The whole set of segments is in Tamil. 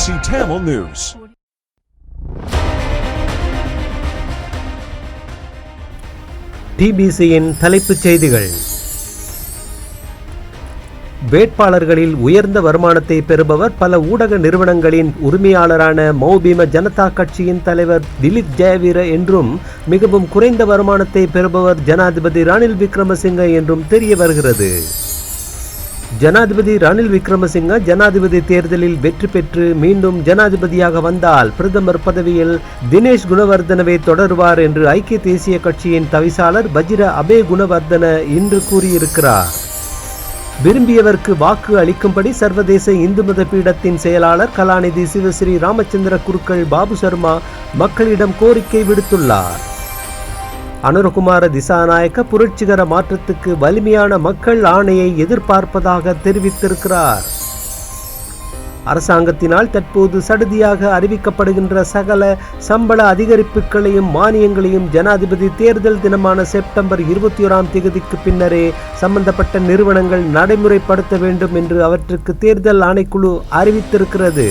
TBC Tamil News. TBCயின் தலைப்புச் செய்திகள். வேட்பாளர்களில் உயர்ந்த வருமானத்தை பெறுபவர் பல ஊடக நிறுவனங்களின் உரிமையாளரான மௌபிம ஜனதா கட்சியின் தலைவர் திலீப் ஜெயவீர என்றும், மிகவும் குறைந்த வருமானத்தை பெறுபவர் ஜனாதிபதி ரணில் விக்ரமசிங்க என்றும் தெரிய வருகிறது. ஜனாதிபதி ரணில் விக்ரமசிங்க ஜனாதிபதி தேர்தலில் வெற்றி பெற்று மீண்டும் ஜனாதிபதியாக வந்தால் பிரதமர் பதவியில் தினேஷ் குணவர்தனவை தொடருவார் என்று ஐக்கிய தேசிய கட்சியின் தவிசாளர் வஜிர அபே குணவர்தன இன்று கூறியிருக்கிறார். விரும்பியவருக்கு வாக்கு அளிக்கும்படி சர்வதேச இந்து மத பீடத்தின் செயலாளர் கலாநிதி சிவஸ்ரீ ராமச்சந்திர குருக்கள் பாபு சர்மா மக்களிடம் கோரிக்கை விடுத்துள்ளார். அனுரகுமார திசாநாயக்க புரட்சிகர மாற்றத்துக்கு வலிமையான மக்கள் ஆணையை எதிர்பார்ப்பதாக தெரிவித்திருக்கிறார். அரசாங்கத்தினால் தற்போது சடுதியாக அறிவிக்கப்படுகின்ற சகல சம்பள அதிகரிப்புகளையும் மானியங்களையும் ஜனாதிபதி தேர்தல் தினமான செப்டம்பர் 21 பின்னரே சம்பந்தப்பட்ட நிறுவனங்கள் நடைமுறைப்படுத்த வேண்டும் என்று அவற்றுக்கு தேர்தல் ஆணைக்குழு அறிவித்திருக்கிறது.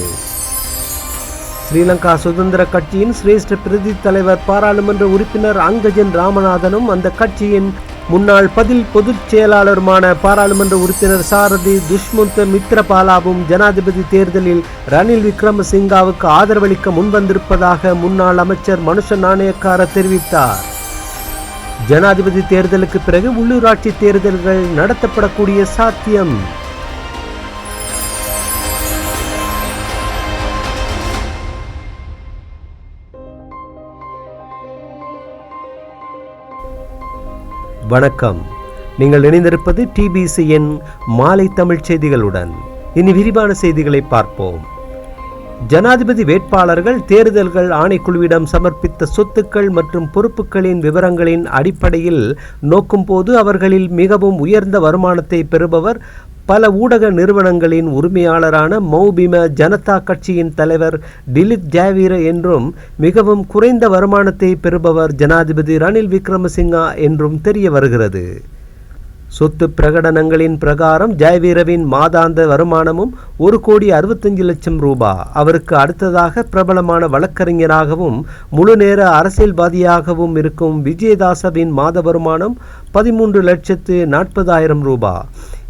ஸ்ரீலங்கா சுதந்திர கட்சியின் சிரேஷ்ட பிரதி தலைவர் பாராளுமன்ற உறுப்பினர் அங்கஜன் ராமநாதனும் அந்த கட்சியின் முன்னாள் பொதுச் செயலாளருமான பாராளுமன்ற உறுப்பினர் சாரதி துஷ்மந்த மித்ரபாலாவும் ஜனாதிபதி தேர்தலில் ரணில் விக்ரமசிங்காவுக்கு ஆதரவளிக்க முன்வந்திருப்பதாக முன்னாள் அமைச்சர் மனுஷ நாணயக்கார தெரிவித்தார். ஜனாதிபதி தேர்தலுக்கு பிறகு உள்ளூராட்சி தேர்தல்கள் நடத்தப்படக்கூடிய சாத்தியம். வணக்கம். நீங்கள் இணைந்திருப்பது TBCயின் மாலை தமிழ் செய்திகளுடன். இனி விரிவான செய்திகளை பார்ப்போம். ஜனாதிபதி வேட்பாளர்கள் தேர்தல்கள் ஆணைக்குழுவிடம் சமர்ப்பித்த சொத்துக்கள் மற்றும் பொறுப்புகளின் விவரங்களின் அடிப்படையில் நோக்கும் போது அவர்களில் மிகவும் உயர்ந்த வருமானத்தை பெறுபவர் பல ஊடக நிறுவனங்களின் உரிமையாளரான மௌபிம ஜனதா கட்சியின் தலைவர் திலீப் ஜெயவீர என்றும், மிகவும் குறைந்த வருமானத்தை பெறுபவர் ஜனாதிபதி ரணில் விக்ரமசிங்கா என்றும் தெரிய வருகிறது. சொத்து பிரகடனங்களின் பிரகாரம் ஜெயவீரவின் மாதாந்த வருமானமும் 1,65,00,000 ரூபாய். அவருக்கு அடுத்ததாக பிரபலமான வழக்கறிஞராகவும் முழுநேர அரசியல்வாதியாகவும் இருக்கும் விஜயதாசவின் மாத வருமானம் 13,40,000 ரூபாய்.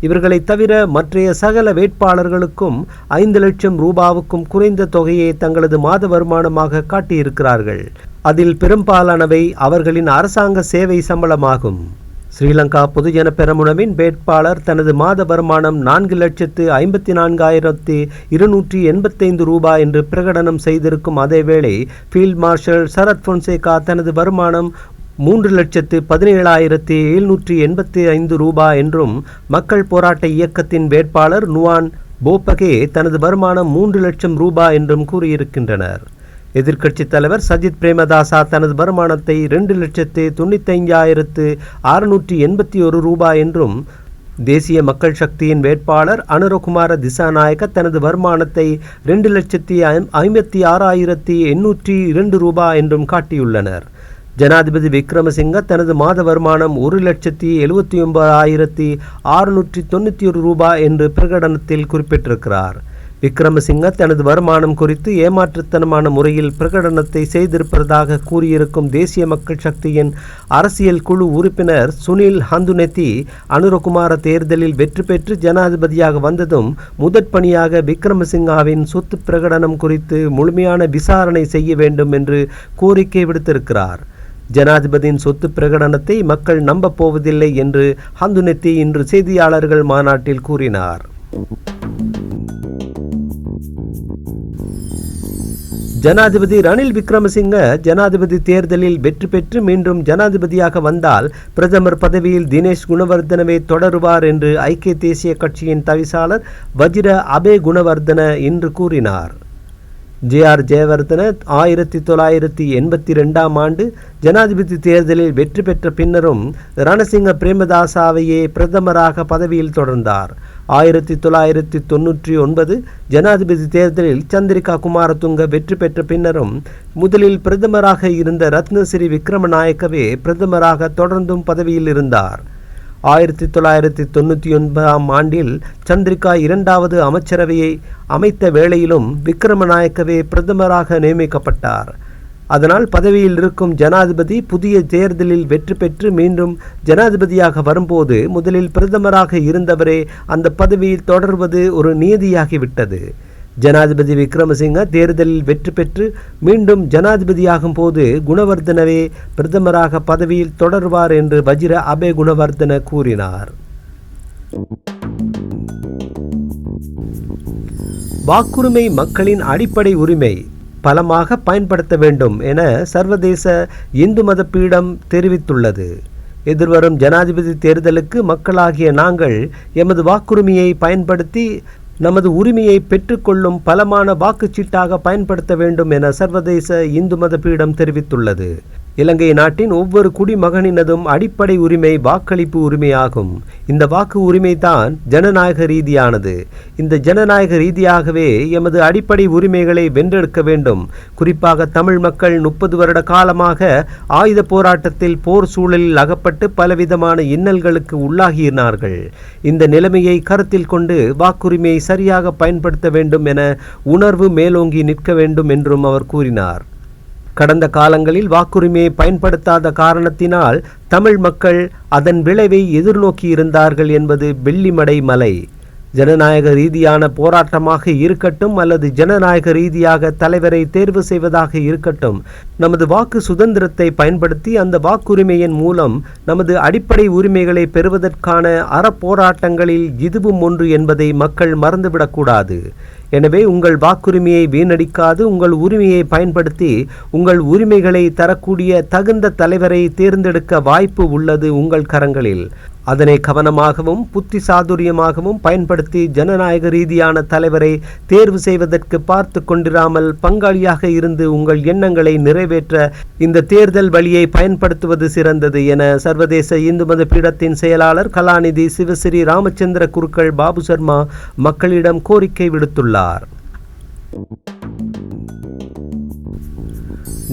இவர்களை தவிர மற்றைய சகல வேட்பாளர்களுக்கும் 5 லட்சம் ரூபாவுக்கும் குறைந்த தொகையை தங்களது மாத வருமானமாக காட்டியிருக்கிறார்கள். அதில் பெரும்பாலானவை அவர்களின் அரசாங்க சேவை சம்பளமாகும். ஸ்ரீலங்கா பொதுஜன பெரமுனவின் வேட்பாளர் தனது மாத வருமானம் 4,54,285 ரூபாய் என்று பிரகடனம் செய்திருக்கும் அதேவேளை ஃபீல்ட் மார்ஷல் சரத் பொன்சேகா தனது வருமானம் 3,17,785 ரூபாய் என்றும், மக்கள் போராட்ட இயக்கத்தின் வேட்பாளர் நுவான் போப்பகே தனது வருமானம் 3 லட்சம் ரூபாய் என்றும் கூறியிருக்கின்றனர். எதிர்க்கட்சித் தலைவர் சஜித் பிரேமதாசா தனது வருமானத்தை 2,95,681 ரூபாய் என்றும், தேசிய மக்கள் சக்தியின் வேட்பாளர் அனுரகுமார திசாநாயக்க தனது வருமானத்தை 2,56,802 ரூபாய் என்றும் காட்டியுள்ளனர். ஜனாதிபதி விக்ரமசிங்க தனது மாத வருமானம் 1,79,691 ரூபாய் என்று பிரகடனத்தில் குறிப்பிட்டிருக்கிறார். விக்ரமசிங்க தனது வருமானம் குறித்து ஏமாற்றுத்தனமான முறையில் பிரகடனத்தை செய்திருப்பதாக கூறியிருக்கும் தேசிய மக்கள் சக்தியின் அரசியல் குழு உறுப்பினர் சுனில் ஹந்துனெத்தி, அனுரகுமார தேர்தலில் வெற்றி பெற்று ஜனாதிபதியாக வந்ததும் முதற்பணியாக விக்ரமசிங்காவின் சொத்து பிரகடனம் குறித்து முழுமையான விசாரணை செய்ய வேண்டும் என்று கோரிக்கை விடுத்திருக்கிறார். ஜனாதிபதியின் சொத்து பிரகடனத்தை மக்கள் நம்பப் போவதில்லை என்று ஹந்துனெத்தி இன்று செய்தியாளர்கள் மாநாட்டில் கூறினார். ஜனாதிபதி ரணில் விக்ரமசிங்க ஜனாதிபதி தேர்தலில் வெற்றி பெற்று மீண்டும் ஜனாதிபதியாக வந்தால் பிரதமர் பதவியில் தினேஷ் குணவர்தனவை தொடருவார் என்று ஐக்கிய தேசிய கட்சியின் தவிசாளர் வஜிர அபே குணவர்தன இன்று கூறினார். ஜே.ஆர். ஜெயவர்தன 1982 ஆண்டு ஜனாதிபதி தேர்தலில் வெற்றி பெற்ற பின்னரும் ரணசிங்க பிரேமதாசாவையே பிரதமராக பதவியில் தொடர்ந்தார். 1999 ஜனாதிபதி தேர்தலில் சந்திரிகா குமாரதுங்க வெற்றி பெற்ற பின்னரும் முதலில் பிரதமராக இருந்த ரத்னசிறி விக்ரமநாயக்கவே பிரதமராக தொடர்ந்தும் பதவியில் இருந்தார். 1999ஆம் ஆண்டில் சந்திரிகா இரண்டாவது அமைச்சரவையை அமைத்த வேளையிலும் விக்ரமநாயக்கவே பிரதமராக நியமிக்கப்பட்டார். அதனால் பதவியில் இருக்கும் ஜனாதிபதி புதிய தேர்தலில் வெற்றி பெற்று மீண்டும் ஜனாதிபதியாக வரும்போது முதலில் பிரதமராக இருந்தவரே அந்த பதவியில் தொடர்வது ஒரு நியதியாகிவிட்டது. ஜனாதிபதி விக்ரமசிங்க தேர்தலில் வெற்றி பெற்று மீண்டும் ஜனாதிபதியாகும் போது குணவர்தனவே பிரதமராக பதவியில் தொடர்வார் என்று வஜிர அபே குணவர்தன கூறினார். வாக்குரிமை மக்களின் அடிப்படை உரிமை, பலமாக பயன்படுத்த வேண்டும் என சர்வதேச இந்து மத பீடம் தெரிவித்துள்ளது. எதிர்வரும் ஜனாதிபதி தேர்தலுக்கு மக்களாகிய நாங்கள் எமது வாக்குரிமையை பயன்படுத்தி நமது உரிமையை பெற்றுக்கொள்ளும் பலமான வாக்குச்சீட்டாக பயன்படுத்த வேண்டும் என சர்வதேச இந்து மத பீடம் தெரிவித்துள்ளது. இலங்கை நாட்டின் ஒவ்வொரு குடிமகனினதும் அடிப்படை உரிமை வாக்களிப்பு உரிமையாகும். இந்த வாக்கு உரிமை தான் ஜனநாயக ரீதியானது. இந்த ஜனநாயக ரீதியாகவே எமது அடிப்படை உரிமைகளை வென்றெடுக்க வேண்டும். குறிப்பாக தமிழ் மக்கள் 30 வருட காலமாக ஆயுத போராட்டத்தில் போர் சூழலில் அகப்பட்டு பலவிதமான இன்னல்களுக்கு உள்ளாகினார்கள். இந்த நிலைமையை கருத்தில் கொண்டு வாக்குரிமையை சரியாக பயன்படுத்த வேண்டும் என உணர்வு மேலோங்கி நிற்க வேண்டும் என்றும் அவர் கூறினார். கடந்த காலங்களில் வாக்குரிமையை பயன்படுத்தாத காரணத்தினால் தமிழ் மக்கள் அதன் விளைவை எதிர்நோக்கி இருந்தார்கள் என்பது வெள்ளிமடை மலை. ஜனநாயக ரீதியான போராட்டமாக இருக்கட்டும் அல்லது ஜனநாயக ரீதியாக தலைவரை தேர்வு செய்வதாக இருக்கட்டும், நமது வாக்கு சுதந்திரத்தை பயன்படுத்தி அந்த வாக்குரிமையின் மூலம் நமது அடிப்படை உரிமைகளை பெறுவதற்கான அறப்போராட்டங்களில் இதுவும் ஒன்று என்பதை மக்கள் மறந்துவிடக்கூடாது. எனவே உங்கள் வாக்குரிமையை வீணடிக்காது உங்கள் உரிமையை பயன்படுத்தி உங்கள் உரிமைகளை தரக்கூடிய தகுந்த தலைவரை தேர்ந்தெடுக்க வாய்ப்பு உள்ளது உங்கள் கரங்களில். அதனை கவனமாகவும் புத்தி சாதுரியமாகவும் பயன்படுத்தி ஜனநாயக ரீதியான தலைவரை தேர்வு செய்வதற்கு பார்த்து கொண்டிராமல் பங்காளியாக இருந்து உங்கள் எண்ணங்களை நிறைவேற்ற இந்த தேர்தல் வழியை பயன்படுத்துவது சிறந்தது என சர்வதேச இந்து மத பீடத்தின் செயலாளர் கலாநிதி சிவஸ்ரீ ராமச்சந்திர குருக்கள் பாபு சர்மா மக்களிடம் கோரிக்கை விடுத்துள்ளார்.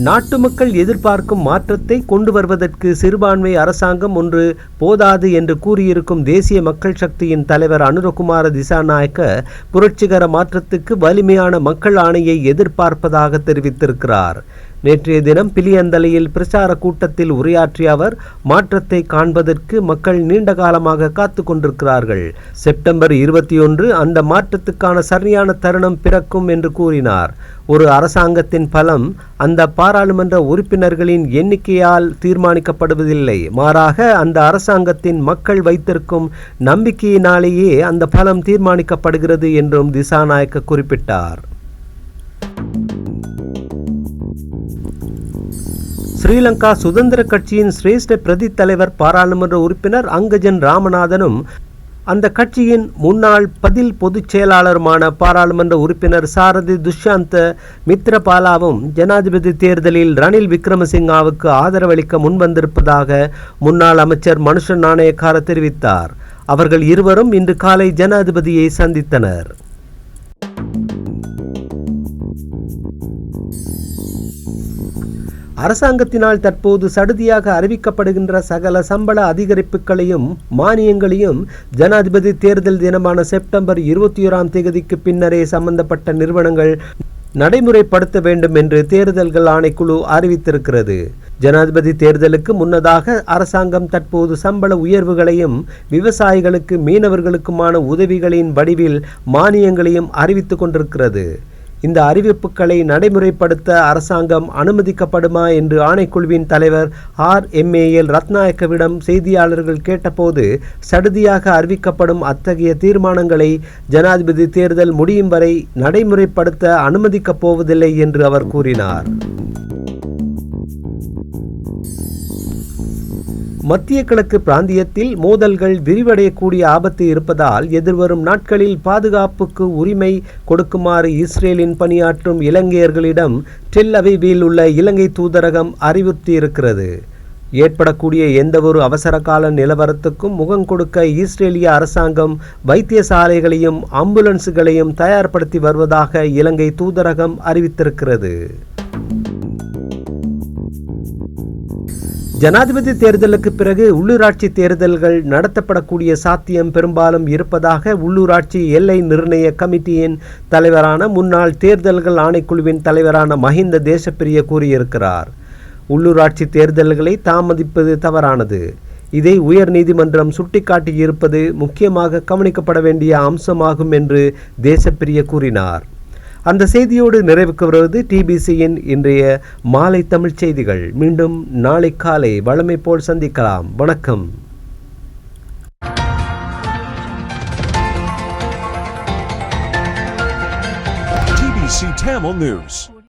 நாட்டு மக்கள் எதிர்பார்க்கும் மாற்றத்தை கொண்டு வருவதற்கு சிறுபான்மை அரசாங்கம் ஒன்று போதாது என்று கூறியிருக்கும் தேசிய மக்கள் சக்தியின் தலைவர் அனுரகுமார திசாநாயக்க புரட்சிகர மாற்றத்துக்கு வலிமையான மக்கள் ஆணையை எதிர்பார்ப்பதாக தெரிவித்திருக்கிறார். நேற்றைய தினம் பிலியந்தலையில் பிரச்சார கூட்டத்தில் உரையாற்றிய அவர் மாற்றத்தை காண்பதற்கு மக்கள் நீண்ட காலமாக காத்து கொண்டிருக்கிறார்கள். செப்டம்பர் 21 அந்த மாற்றத்துக்கான சரியான தருணம் பிறக்கும் என்று கூறினார். ஒரு அரசாங்கத்தின் பலம் அந்த பாராளுமன்ற உறுப்பினர்களின் எண்ணிக்கையால் தீர்மானிக்கப்படுவதில்லை, மாறாக அந்த அரசாங்கத்தின் மக்கள் வைத்திருக்கும் நம்பிக்கையினாலேயே அந்த பலம் தீர்மானிக்கப்படுகிறது என்றும் திசாநாயக்க குறிப்பிட்டார். ஸ்ரீலங்கா சுதந்திர கட்சியின் சிரேஷ்ட பிரதி தலைவர் பாராளுமன்ற உறுப்பினர் அங்கஜன் ராமநாதனும் அந்த கட்சியின் முன்னாள் பதில் பொதுச் செயலாளருமான பாராளுமன்ற உறுப்பினர் சாரதி துஷ்யந்த மித்ரபாலாவும் ஜனாதிபதி தேர்தலில் ரணில் விக்ரமசிங்காவுக்கு ஆதரவளிக்க முன்வந்திருப்பதாக முன்னாள் அமைச்சர் மனுஷ நாணயக்கார தெரிவித்தார். அவர்கள் இருவரும் இன்று காலை ஜனாதிபதியை சந்தித்தனர். அரசாங்கத்தினால் தற்போது சடுதியாக அறிவிக்கப்படுகின்ற சகல சம்பள அதிகரிப்புகளையும் மானியங்களையும் ஜனாதிபதி தேர்தல் தினமான செப்டம்பர் 21ஆம் தேதிக்கு பின்னரே சம்பந்தப்பட்ட நிறுவனங்கள் நடைமுறைப்படுத்த வேண்டும் என்று தேர்தல்கள் ஆணைக்குழு அறிவித்திருக்கிறது. ஜனாதிபதி தேர்தலுக்கு முன்னதாக அரசாங்கம் தற்போது சம்பள உயர்வுகளையும் விவசாயிகளுக்கு மீனவர்களுக்குமான உதவிகளின் வடிவில் மானியங்களையும் அறிவித்துக் கொண்டிருக்கிறது. இந்த அறிவிப்புகளை நடைமுறைப்படுத்த அரசாங்கம் அனுமதிக்கப்படுமா என்று ஆணைக்குழுவின் தலைவர் RMAL ரத்நாயக்கவிடம் செய்தியாளர்கள் கேட்டபோது சடுதியாக அறிவிக்கப்படும் அத்தகைய தீர்மானங்களை ஜனாதிபதி தேர்தல் முடியும் வரை நடைமுறைப்படுத்த அனுமதிக்கப் போவதில்லை என்று அவர் கூறினார். மத்திய கிழக்கு பிராந்தியத்தில் மோதல்கள் விரிவடையக்கூடிய ஆபத்து இருப்பதால் எதிர்வரும் நாட்களில் பாதுகாப்புக்கு உரிமை கொடுக்குமாறு இஸ்ரேலின் பணியாற்றும் இலங்கையர்களிடம் டெல் அவீவில் உள்ள இலங்கை தூதரகம் அறிவுறுத்தியிருக்கிறது. ஏற்படக்கூடிய எந்தவொரு அவசரகால நிலவரத்துக்கும் முகம் கொடுக்க இஸ்ரேலிய அரசாங்கம் வைத்தியசாலைகளையும் ஆம்புலன்ஸுகளையும் தயார்படுத்தி வருவதாக இலங்கை தூதரகம் அறிவித்திருக்கிறது. ஜனாதிபதி தேர்தலுக்கு பிறகு உள்ளூராட்சி தேர்தல்கள் நடத்தப்படக்கூடிய சாத்தியம் பெரும்பாலும் இருப்பதாக உள்ளூராட்சி எல்லை நிர்ணய கமிட்டியின் தலைவரான முன்னாள் தேர்தல்கள் ஆணைக்குழுவின் தலைவரான மஹிந்த தேசப்பிரிய கூறியிருக்கிறார். உள்ளூராட்சி தேர்தல்களை தாமதிப்பது தவறானது. இதை உயர் நீதிமன்றம் சுட்டிக்காட்டியிருப்பது முக்கியமாக கவனிக்கப்பட வேண்டிய அம்சமாகும் என்று தேசப்பிரிய கூறினார். அந்த செய்தியோடு நிறைவுக்கு வருவது டிபிசியின் இன்றைய மாலை தமிழ் செய்திகள். மீண்டும் நாளை காலை வழமை போல் சந்திக்கலாம். வணக்கம். TBC Tamil News.